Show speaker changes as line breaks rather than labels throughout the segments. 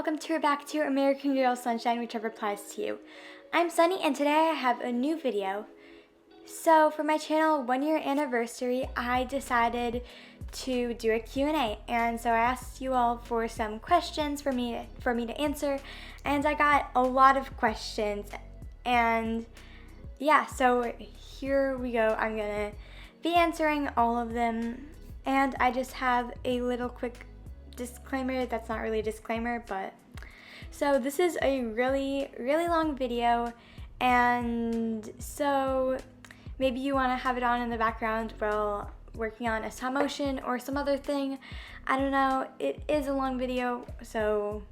welcome back to American Girl Sunshine, whichever applies to you. I'm Sunny, and today I have a new video. So for my channel 1-year anniversary, I decided to do a Q&A, and so I asked you all for some questions for me to answer, and I got a lot of questions, and yeah, so here we go. I'm gonna be answering all of them, and I just have a little quick disclaimer. That's not really a disclaimer, but so this is a really long video, and so maybe you want to have it on in the background while working on a stop motion or some other thing. I don't know. It is a long video, so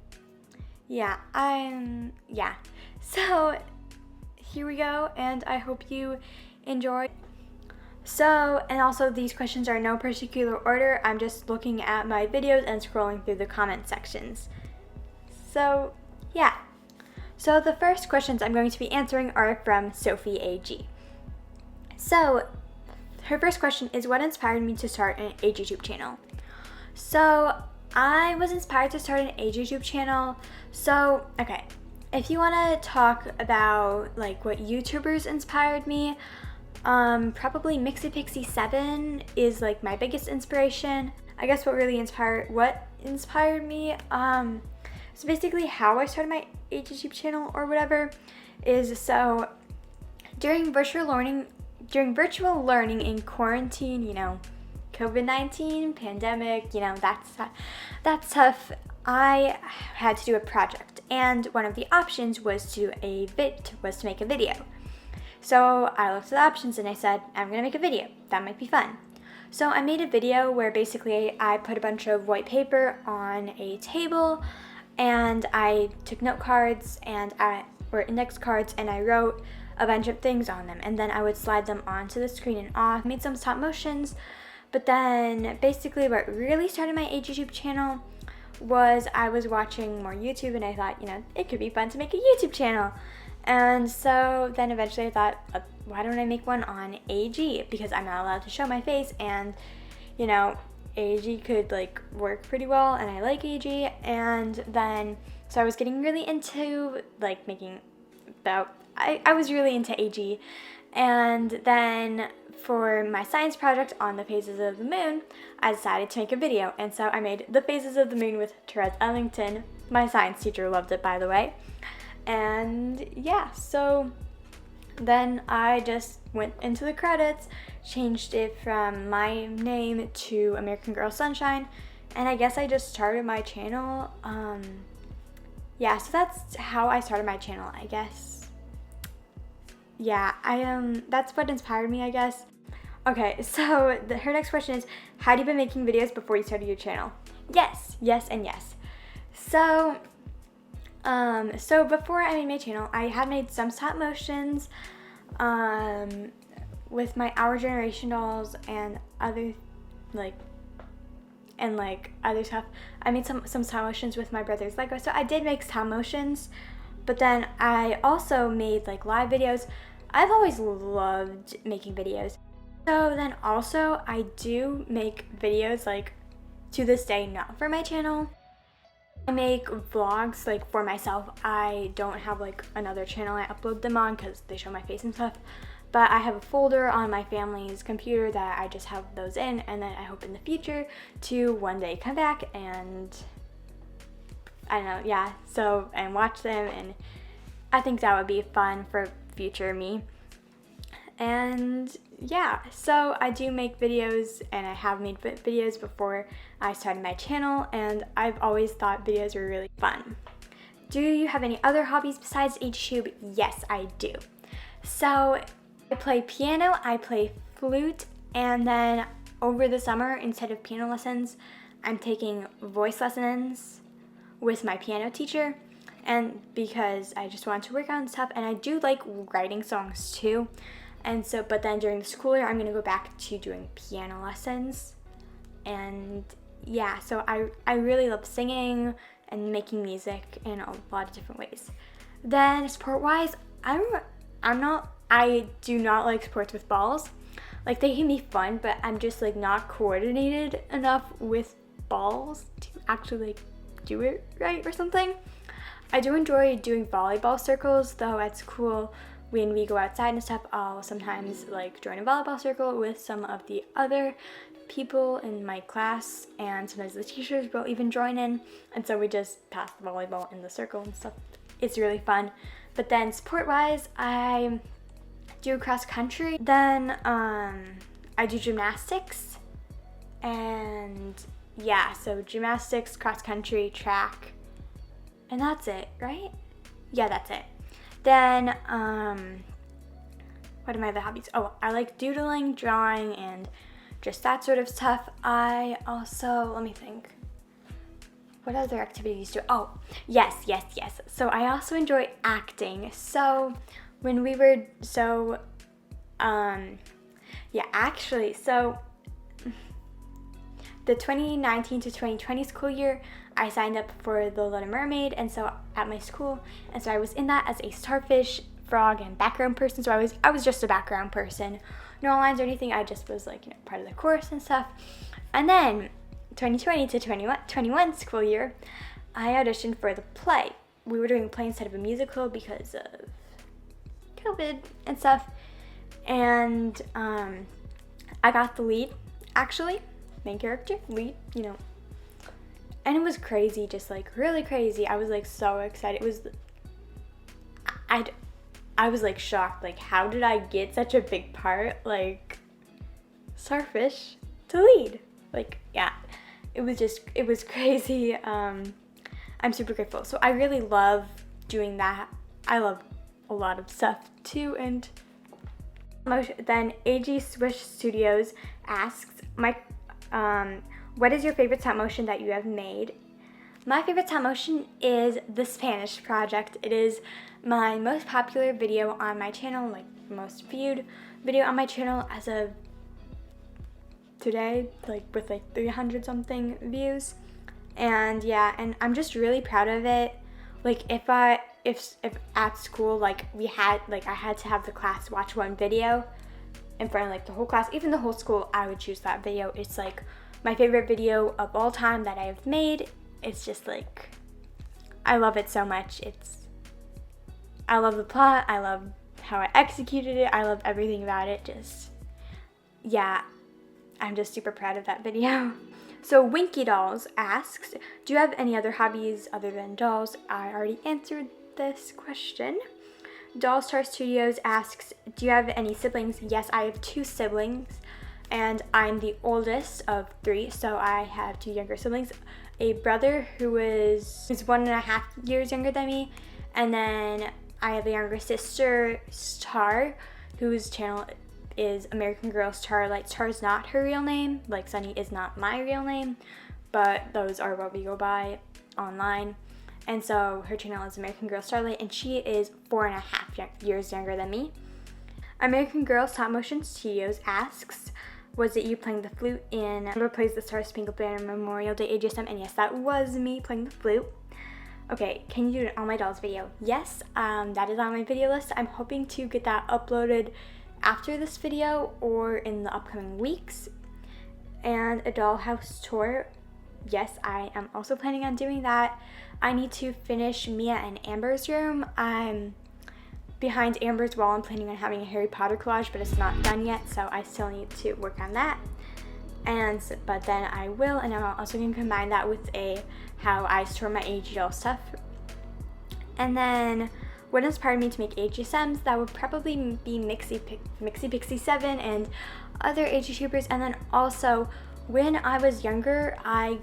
yeah, so here we go, and I hope you enjoy. So, and also these questions are in no particular order. I'm just looking at my videos and scrolling through the comment sections. So, yeah. So the first questions I'm going to be answering are from Sophie AG. So, her first question is, what inspired me to start an age YouTube channel? So, I was inspired to start an age YouTube channel. So, okay, if you want to talk about like what YouTubers inspired me, probably MixiePixie7 is like my biggest inspiration. I guess what inspired me, so basically how I started my YouTube channel or whatever is, so during virtual learning in quarantine, you know, COVID-19 pandemic, you know, that's tough. I had to do a project, and one of the options was to make a video. So I looked at the options and I said, I'm gonna make a video. That might be fun. So I made a video where basically I put a bunch of white paper on a table, and I took note cards or index cards, and I wrote a bunch of things on them, and then I would slide them onto the screen and off. Made some stop motions, but then basically what really started my YouTube channel was I was watching more YouTube, and I thought, you know, it could be fun to make a YouTube channel. And so then eventually I thought, why don't I make one on AG? Because I'm not allowed to show my face, and you know, AG could like work pretty well, and I like AG. And then, so I was getting really into like I was really into AG. And then for my science project on the phases of the moon, I decided to make a video. And so I made the phases of the moon with Therese Ellington. My science teacher loved it, by the way. And yeah, so then I just went into the credits, changed it from my name to American Girl Sunshine, and I guess I just started my channel. Yeah, so that's how I started my channel, I guess. Yeah, that's what inspired me, I guess. Okay, so her next question is, had you been making videos before you started your channel? Yes, and yes. So before I made my channel, I had made some stop motions with my Our Generation dolls and other other stuff. I made some stop motions with my brother's Lego. So I did make stop motions, but then I also made like live videos. I've always loved making videos. So then also I do make videos like to this day, not for my channel. I make vlogs like for myself. I don't have like another channel I upload them on because they show my face and stuff, but I have a folder on my family's computer that I just have those in, and then I hope in the future to one day come back and I don't know, yeah, so, and watch them, and I think that would be fun for future me. And yeah, so I do make videos, and I have made videos before I started my channel, and I've always thought videos were really fun. Do you have any other hobbies besides YouTube? Yes, I do. So I play piano, I play flute, and then over the summer, instead of piano lessons, I'm taking voice lessons with my piano teacher, and because I just want to work on stuff, and I do like writing songs too. And so, but then during the school year, I'm gonna go back to doing piano lessons. And yeah, so I really love singing and making music in a lot of different ways. Then sport-wise, I do not like sports with balls. Like, they can be fun, but I'm just like not coordinated enough with balls to actually like do it right or something. I do enjoy doing volleyball circles, though at school when we go outside and stuff, I'll sometimes like join a volleyball circle with some of the other people in my class, and sometimes the teachers will even join in, and so we just pass the volleyball in the circle and stuff. It's really fun. But then sport-wise, I do cross country, then I do gymnastics, and yeah, so gymnastics, cross country, track, and that's it, right? Yeah, that's it. Then, what are my other hobbies? Oh, I like doodling, drawing, and just that sort of stuff. I also, let me think. What other activities do? Oh, yes. So I also enjoy acting. So when we were, so the 2019 to 2020 school year, I signed up for The Little Mermaid, and so at my school, and so I was in that as a starfish, frog, and background person. So I was just a background person, no lines or anything. I just was like, part of the chorus and stuff. And then 2020 to 2021 school year, I auditioned for the play. We were doing a play instead of a musical because of COVID and stuff. And I got the lead, actually, main character, lead, And it was crazy, just like really crazy. I was like so excited. It was, I was like shocked. Like, how did I get such a big part? Like, starfish to lead. Like, yeah, it was crazy. I'm super grateful. So I really love doing that. I love a lot of stuff too. And then AG Swish Studios asks, what is your favorite stop motion that you have made? My favorite stop motion is the Spanish project. It is my most popular video on my channel, like most viewed video on my channel as of today, like with like 300 something views. And yeah, and I'm just really proud of it. Like if at school, like I had to have the class watch one video in front of like the whole class, even the whole school, I would choose that video. It's like my favorite video of all time that I have made. It's just like, I love it so much. I love the plot, I love how I executed it, I love everything about it. Yeah, I'm just super proud of that video. So Winky Dolls asks, do you have any other hobbies other than dolls? I already answered this question. Doll Star Studios asks, do you have any siblings? Yes, I have 2 siblings, and I'm the oldest of 3, so I have 2 younger siblings. A brother who is 1.5 years younger than me, and then I have a younger sister, Star, whose channel is American Girl Starlight. Star is not her real name, like Sunny is not my real name, but those are what we go by online. And so her channel is American Girl Starlight, and she is 4.5 years younger than me. American Girl Stop Motion Studios asks, was it you playing the flute in Who Plays the Star Spangled Banner Memorial Day AGSM? And yes, that was me playing the flute. Okay, can you do an All My Dolls video? Yes, that is on my video list. I'm hoping to get that uploaded after this video or in the upcoming weeks. And a dollhouse tour. Yes, I am also planning on doing that. I need to finish Mia and Amber's room. I'm behind Amber's wall. I'm planning on having a Harry Potter collage, but it's not done yet, so I still need to work on that. But then I will, and I'm also going to combine that with how I store my AG doll stuff. And then what inspired me to make AGSMs? That would probably be Mixie Pixie 7 and other AG tubers. And then also, when I was younger, I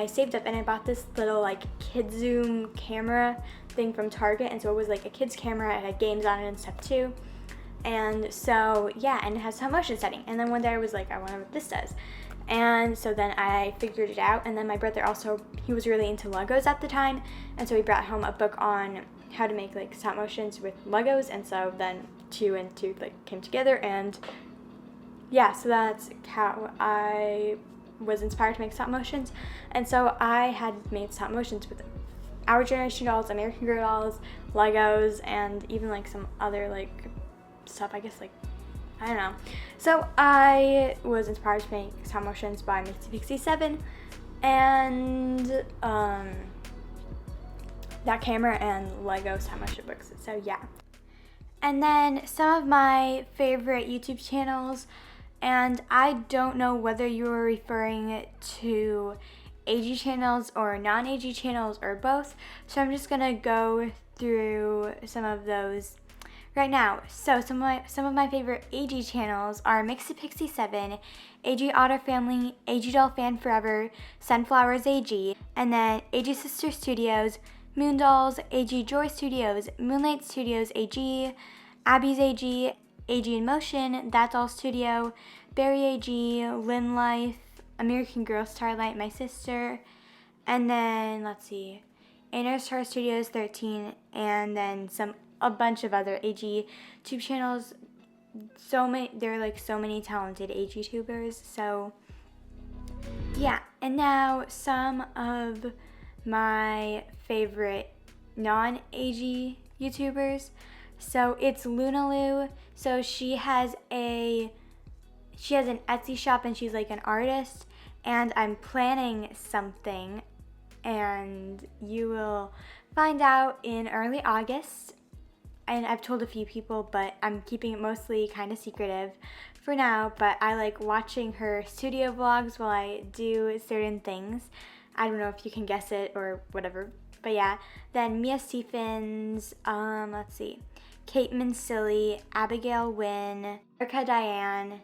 saved up and I bought this little like kid zoom camera thing from Target, and so it was like a kid's camera. It had games on it and stuff too. And so yeah, and it has stop motion setting. And then one day I was like, I wonder what this does. And so then I figured it out. And then my brother also, he was really into Legos at the time, and so he brought home a book on how to make like stop motions with Legos. And so then 2 and 2 like came together, and yeah, so that's how I was inspired to make stop motions. And so I had made stop motions with Our Generation dolls, American Girl dolls, Legos, and even like some other like stuff, I guess, like, I don't know. So I was inspired to make stop motions by Mixie Pixie 7, and that camera and Legos, how much it books. So yeah. And then some of my favorite YouTube channels, and I don't know whether you're referring to AG channels or non-AG channels or both, so I'm just gonna go through some of those right now. So some of my favorite AG channels are Mixie Pixie 7, AG Otter Family, AG Doll Fan Forever, Sunflowers AG, and then AG Sister Studios, Moon Dolls, AG Joy Studios, Moonlight Studios AG, Abby's AG, AG in Motion, That's All Studio, Berry AG, Lynn Life, American Girl Starlight, my sister, and then let's see, Inner Star Studios 13, and then a bunch of other AG tube channels. There are like so many talented AG tubers. So yeah, and now some of my favorite non-AG YouTubers. So it's Lunaloo. So she has an Etsy shop and she's like an artist, and I'm planning something, and you will find out in early August. And I've told a few people, but I'm keeping it mostly kind of secretive for now. But I like watching her studio vlogs while I do certain things. I don't know if you can guess it or whatever. But yeah, then Mia Stephens, let's see, Kate Mansili, Abigail Wynn, Erica Diane,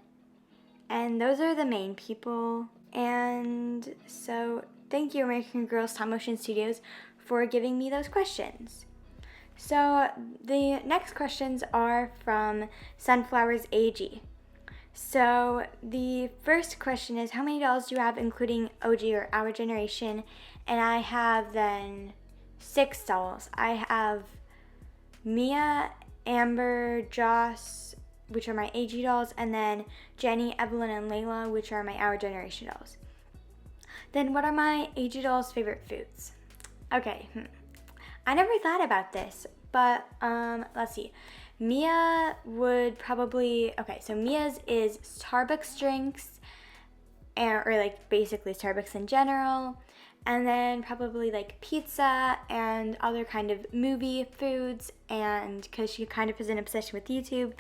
and those are the main people. And so thank you, American Girl Stop Motion Studios, for giving me those questions. So the next questions are from Sunflowers AG. So the first question is, how many dolls do you have, including OG or Our Generation? And I have then 6 dolls. I have Mia, Amber, Joss, which are my AG dolls, and then Jenny, Evelyn, and Layla, which are my Our Generation dolls. Then what are my AG dolls' favorite foods? Okay, I never thought about this, but let's see. Mia would probably, so Mia's is Starbucks drinks, or like basically Starbucks in general, and then probably like pizza and other kind of movie foods, and because she kind of is an obsession with YouTube,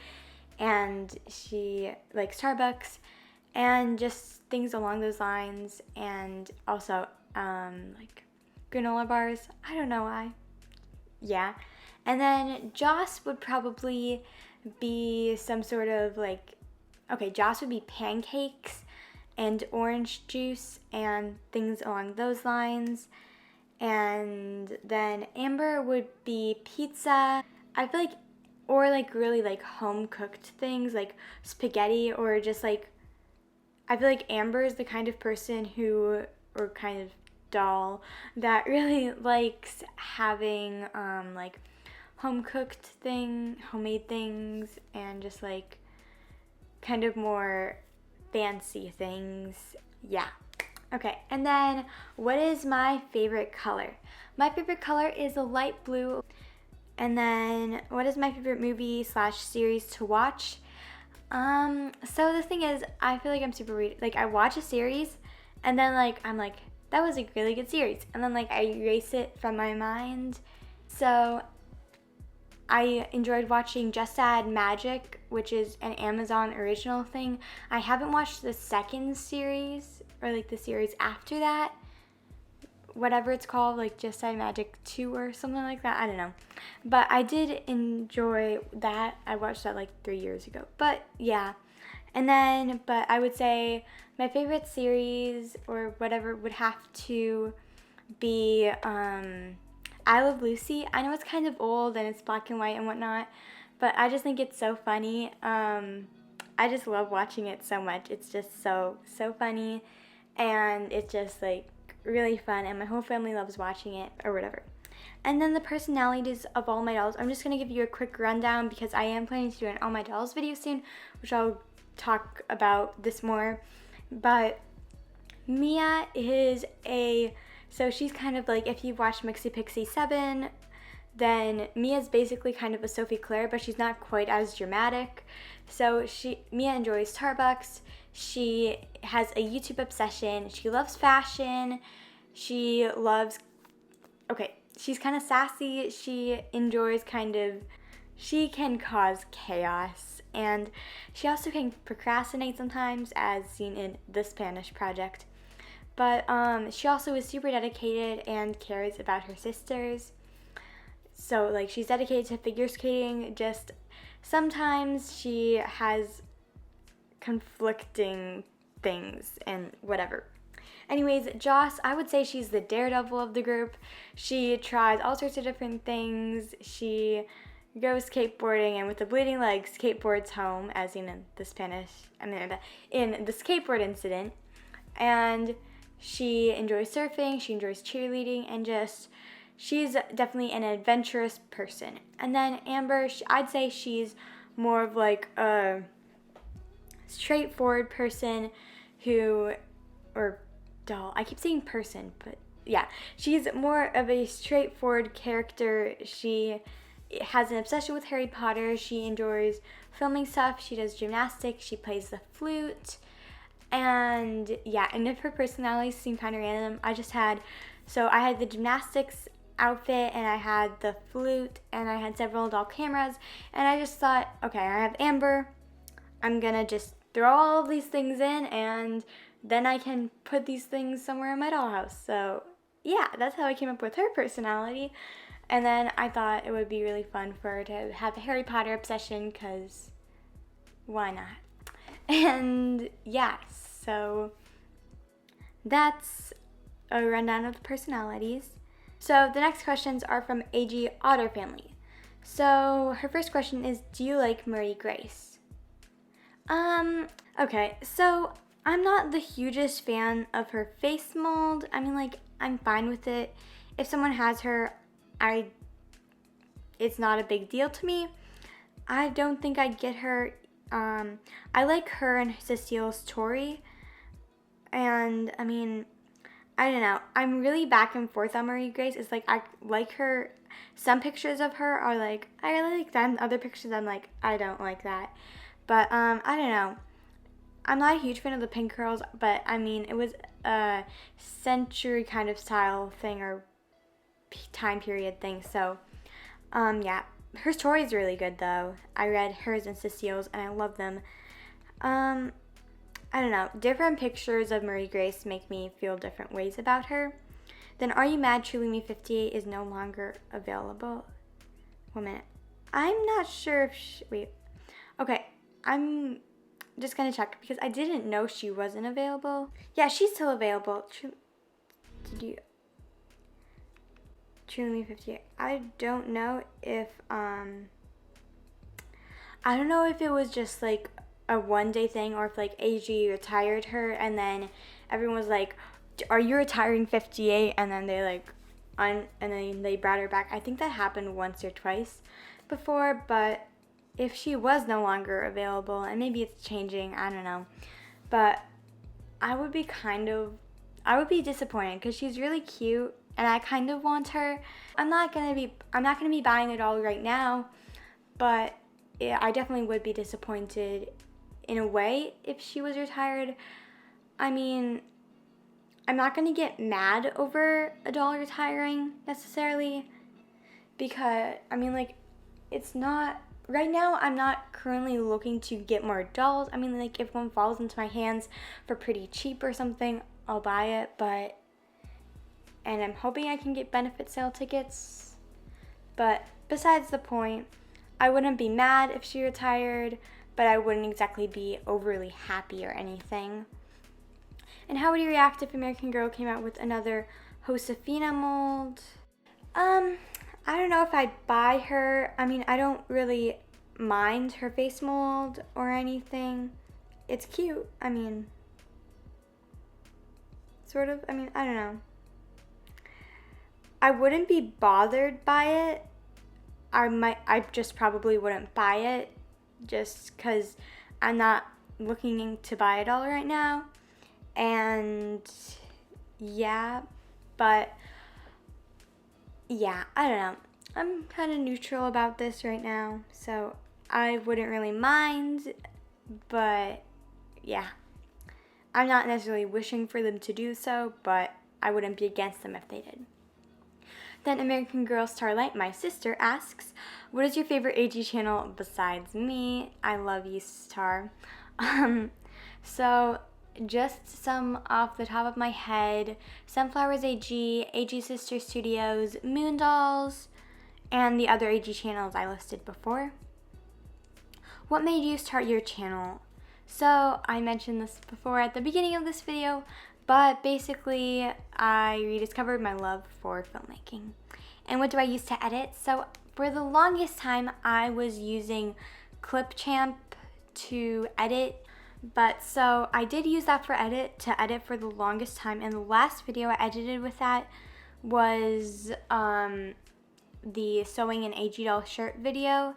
and she likes Starbucks, and just things along those lines, and also like granola bars. I don't know why. Yeah. And then Joss would probably be some sort of like, Joss would be pancakes and orange juice and things along those lines. And then Amber would be pizza. I feel like, or like really like home cooked things like spaghetti, or just like, I feel like Amber is the kind of person who, or kind of doll that really likes having like homemade things, and just like kind of more fancy things. Yeah. Okay, and then what is my favorite color? My favorite color is a light blue. And then what is my favorite movie / series to watch? So the thing is, I feel like I'm super weird. Like I watch a series and then like I'm like, that was a really good series, and then like I erase it from my mind. So I enjoyed watching Just Add Magic, which is an Amazon original thing. I haven't watched the second series, or like the series after that, whatever it's called, like Just Add Magic 2 or something like that. I don't know. But I did enjoy that. I watched that like 3 years ago. But yeah. And then, but I would say my favorite series or whatever would have to be I Love Lucy. I know it's kind of old and it's black and white and whatnot, but I just think it's so funny. I just love watching it so much. It's just so funny, and it's just like really fun, and my whole family loves watching it or whatever. And then the personalities of all my dolls, I'm just going to give you a quick rundown because I am planning to do an All My Dolls video soon, which I'll talk about this more. But Mia is so she's kind of like, if you've watched Mixie Pixie 7, Then Mia's basically kind of a Sophie Claire, but she's not quite as dramatic. So Mia enjoys Starbucks. She has a YouTube obsession. She loves fashion. She's kind of sassy. She can cause chaos. And she also can procrastinate sometimes, as seen in the Spanish project. But she also is super dedicated and cares about her sisters. So, like, she's dedicated to figure skating, just sometimes she has conflicting things and whatever. Anyways, Joss, I would say she's the daredevil of the group. She tries all sorts of different things. She goes skateboarding and with a bleeding leg skateboards home, as seen in the in the skateboard incident. And she enjoys surfing, she enjoys cheerleading, and she's definitely an adventurous person. And then Amber, I'd say she's more of like a straightforward person I keep saying person, but yeah, she's more of a straightforward character. She has an obsession with Harry Potter. She enjoys filming stuff. She does gymnastics. She plays the flute. And yeah, and if her personalities seem kind of random, I had the gymnastics outfit, and I had the flute, and I had several doll cameras, and I just thought, okay, I have Amber, I'm gonna just throw all of these things in, and then I can put these things somewhere in my dollhouse. So yeah, that's how I came up with her personality. And then I thought it would be really fun for her to have a Harry Potter obsession, because why not? And yeah, so that's a rundown of the personalities. So the next questions are from AG Otter Family. So her first question is, do you like Marie Grace? Okay, so I'm not the hugest fan of her face mold. I mean, like, I'm fine with it. If someone has her, it's not a big deal to me. I don't think I'd get her. I like her and Cecile's Tori. And, I mean, I don't know. I'm really back and forth on Marie Grace. It's like, I like her. Some pictures of her are like, I really like that. And other pictures, I'm like, I don't like that. But, I don't know. I'm not a huge fan of the pink curls, but, I mean, it was a century kind of style thing, or time period thing. So, yeah. Her story is really good, though. I read hers and Cecile's, and I love them. I don't know. Different pictures of Marie Grace make me feel different ways about her. Then, Are You Mad? Truly Me 58 is no longer available. 1 minute. I'm not sure if wait. Okay. I'm just going to check, because I didn't know she wasn't available. Yeah, she's still available. Truly Me 58. I don't know if it was just like a one-day thing, or if like AG retired her and then everyone was like, are you retiring 58? And then they and then they brought her back. I think that happened once or twice before, but if she was no longer available, and maybe it's changing, I don't know, but I would be disappointed, because she's really cute and I kind of want her. I'm not gonna be buying it all right now, but I definitely would be disappointed in a way if she was retired. I mean, I'm not gonna get mad over a doll retiring necessarily, because I mean, like, it's not right now. I'm not currently looking to get more dolls. I mean, like, if one falls into my hands for pretty cheap or something, I'll buy it, and I'm hoping I can get benefit sale tickets. But besides the point, I wouldn't be mad if she retired, but I wouldn't exactly be overly happy or anything. And how would you react if American Girl came out with another Josefina mold? I don't know if I'd buy her. I mean, I don't really mind her face mold or anything. It's cute. I mean, sort of. I mean, I don't know. I wouldn't be bothered by it. I just probably wouldn't buy it, just because I'm not looking to buy it all right now. And yeah, but yeah, I don't know. I'm kind of neutral about this right now, so I wouldn't really mind, but yeah. I'm not necessarily wishing for them to do so, but I wouldn't be against them if they did. Then American Girl Starlight, my sister, asks, what is your favorite AG channel besides me? I love you, Star. So just some off the top of my head: Sunflowers AG, AG Sister Studios, Moondolls, and the other AG channels I listed before. What made you start your channel? So I mentioned this before at the beginning of this video, but basically I rediscovered my love for filmmaking. And what do I use to edit? So for the longest time I was using Clipchamp to edit, but so I did use that to edit for the longest time, and the last video I edited with that was the sewing an AG doll shirt video.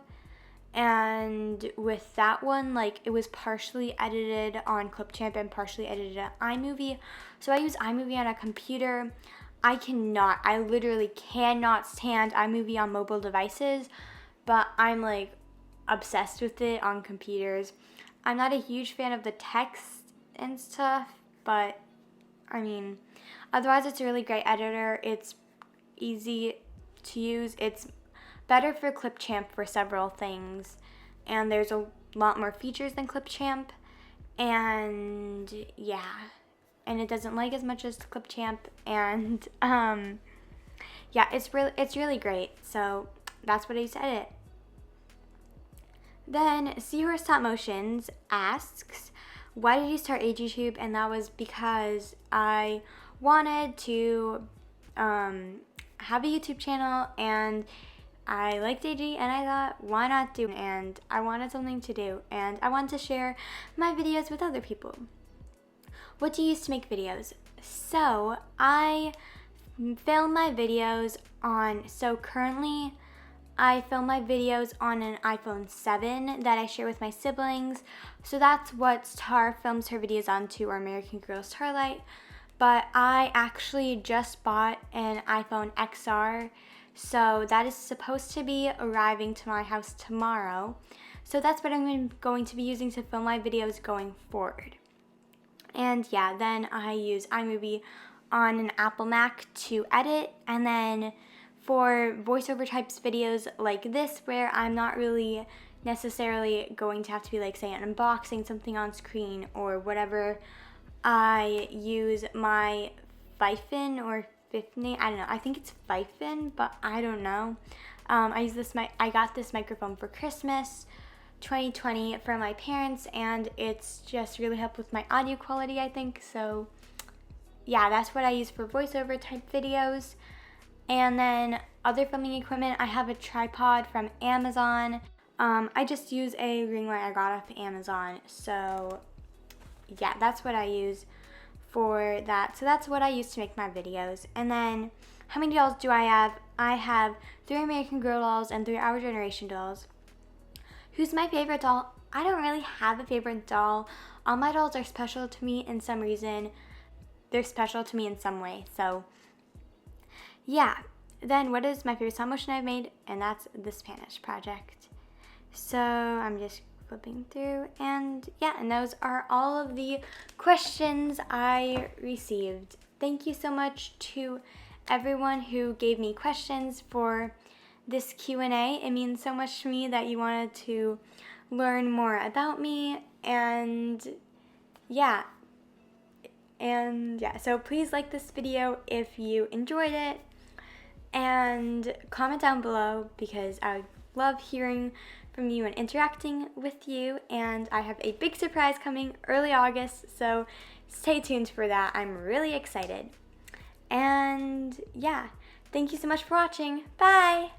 And with that one, like, it was partially edited on Clipchamp and partially edited on iMovie. So I use iMovie on a computer. I literally cannot stand iMovie on mobile devices, but I'm like obsessed with it on computers. I'm not a huge fan of the text and stuff, but I mean, otherwise it's a really great editor. It's easy to use. It's better for Clipchamp for several things, and there's a lot more features than Clipchamp, and yeah, and it doesn't lag as much as Clipchamp, and yeah, it's really great. So that's what I use to edit. Then Seahorse Top Motions asks, why did you start AGTube? And that was because I wanted to have a YouTube channel, and I liked AG, and I thought, why not do it? And I wanted something to do, and I wanted to share my videos with other people. What do you use to make videos? So I film my videos currently I film my videos on an iPhone 7 that I share with my siblings. So that's what Star films her videos onto, or American Girl Starlight. But I actually just bought an iPhone XR, so that is supposed to be arriving to my house tomorrow. So that's what I'm going to be using to film my videos going forward. And yeah, then I use iMovie on an Apple Mac to edit, and then for voiceover types videos like this, where I'm not really necessarily going to have to be like, say, unboxing something on screen or whatever, I use my Fifin or Fifney, I don't know, I think it's Fifin, but I don't know. I got this microphone for Christmas 2020 from my parents, and it's just really helped with my audio quality, I think. So yeah, that's what I use for voiceover type videos. And then other filming equipment, I have a tripod from Amazon. I just use a ring light I got off Amazon. So yeah, that's what I use for that. So that's what I use to make my videos. And then how many dolls do I have? I have 3 American Girl dolls and 3 Our Generation dolls. Who's my favorite doll? I don't really have a favorite doll. All my dolls are special to me in some reason. They're special to me in some way. So yeah, then what is my favorite stop motion I've made? And that's the Spanish project. So I'm just flipping through, and yeah, and those are all of the questions I received. Thank you so much to everyone who gave me questions for this Q&A. It means so much to me that you wanted to learn more about me, and yeah, so please like this video if you enjoyed it, and comment down below, because I love hearing from you and interacting with you. And I have a big surprise coming early August, so stay tuned for that. I'm really excited. And yeah, thank you so much for watching. Bye!